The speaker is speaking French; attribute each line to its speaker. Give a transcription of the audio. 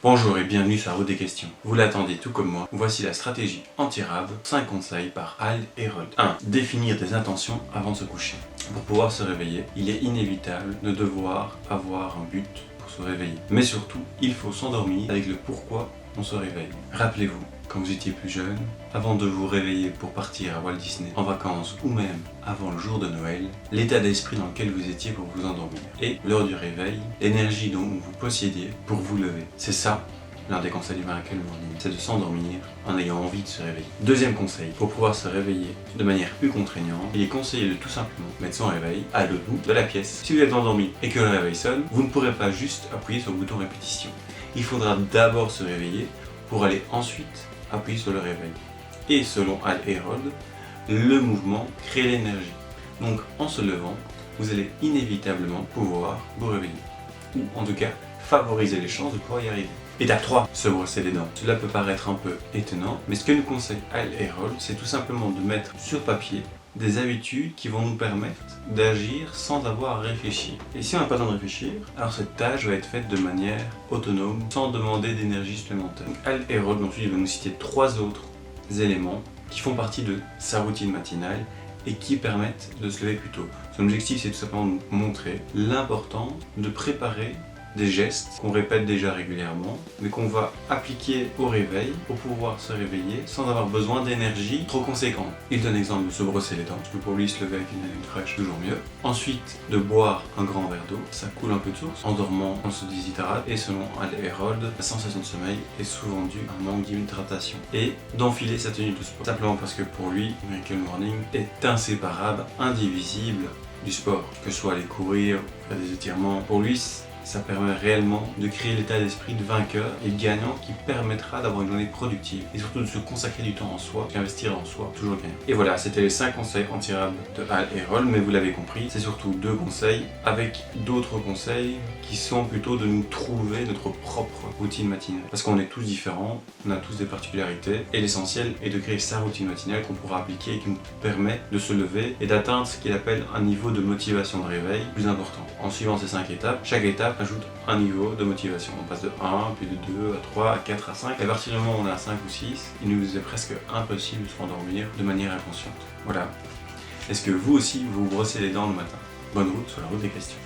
Speaker 1: Bonjour et bienvenue sur la route des questions. Vous l'attendez tout comme moi, voici la stratégie anti-rab, 5 conseils par Hal Herold. 1. Définir des intentions avant de se coucher. Pour pouvoir se réveiller, il est inévitable de devoir avoir un but pour se réveiller. Mais surtout, il faut s'endormir avec le pourquoi on se réveille. Rappelez-vous, quand vous étiez plus jeune, avant de vous réveiller pour partir à Walt Disney en vacances ou même avant le jour de Noël, l'état d'esprit dans lequel vous étiez pour vous endormir et l'heure du réveil, l'énergie dont vous possédiez pour vous lever. C'est ça l'un des conseils du Miracle Morning, c'est de s'endormir en ayant envie de se réveiller. Deuxième conseil, pour pouvoir se réveiller de manière plus contraignante, il est conseillé de tout simplement mettre son réveil à l'autre bout de la pièce. Si vous êtes endormi et que le réveil sonne, vous ne pourrez pas juste appuyer sur le bouton répétition. Il faudra d'abord se réveiller pour aller ensuite appuyer sur le réveil. Et selon Hal Herold, le mouvement crée l'énergie. Donc en se levant, vous allez inévitablement pouvoir vous réveiller. Ou en tout cas, favoriser les chances de pouvoir y arriver. Étape 3, se brosser les dents. Cela peut paraître un peu étonnant, mais ce que nous conseille Hal Herold, c'est tout simplement de mettre sur papier des habitudes qui vont nous permettre d'agir sans avoir à réfléchir. Et si on n'a pas le temps de réfléchir, alors cette tâche va être faite de manière autonome, sans demander d'énergie supplémentaire. Donc Hal Herold, ensuite, il va nous citer 3 autres éléments qui font partie de sa routine matinale et qui permettent de se lever plus tôt. Son objectif, c'est tout simplement de nous montrer l'important de préparer des gestes qu'on répète déjà régulièrement, mais qu'on va appliquer au réveil pour pouvoir se réveiller sans avoir besoin d'énergie trop conséquente. Il donne l'exemple de se brosser les dents, parce que pour lui se lever avec une haleine fraîche, toujours mieux. Ensuite, de boire un grand verre d'eau, ça coule un peu de source. En dormant, on se déshydrate, et selon Hal Herold, la sensation de sommeil est souvent due à un manque d'hydratation. Et d'enfiler sa tenue de sport. Simplement parce que pour lui, Miracle Morning est inséparable, indivisible du sport. Que ce soit aller courir, faire des étirements, pour lui, ça permet réellement de créer l'état d'esprit de vainqueur et de gagnant qui permettra d'avoir une journée productive et surtout de se consacrer du temps en soi, d'investir en soi, toujours gagnant. Et voilà, c'était les 5 conseils anti-rab de Hal Herold, mais vous l'avez compris, c'est surtout 2 conseils avec d'autres conseils qui sont plutôt de nous trouver notre propre routine matinale. Parce qu'on est tous différents, on a tous des particularités et l'essentiel est de créer sa routine matinale qu'on pourra appliquer et qui nous permet de se lever et d'atteindre ce qu'il appelle un niveau de motivation de réveil plus important. En suivant ces 5 étapes, chaque étape ajoute un niveau de motivation. On passe de 1, puis de 2, à 3, à 4, à 5. Et à partir du moment où on est à 5 ou 6, il nous est presque impossible de se rendormir de manière inconsciente. Voilà. Est-ce que vous aussi, vous vous brossez les dents le matin? Bonne route sur la route des questions.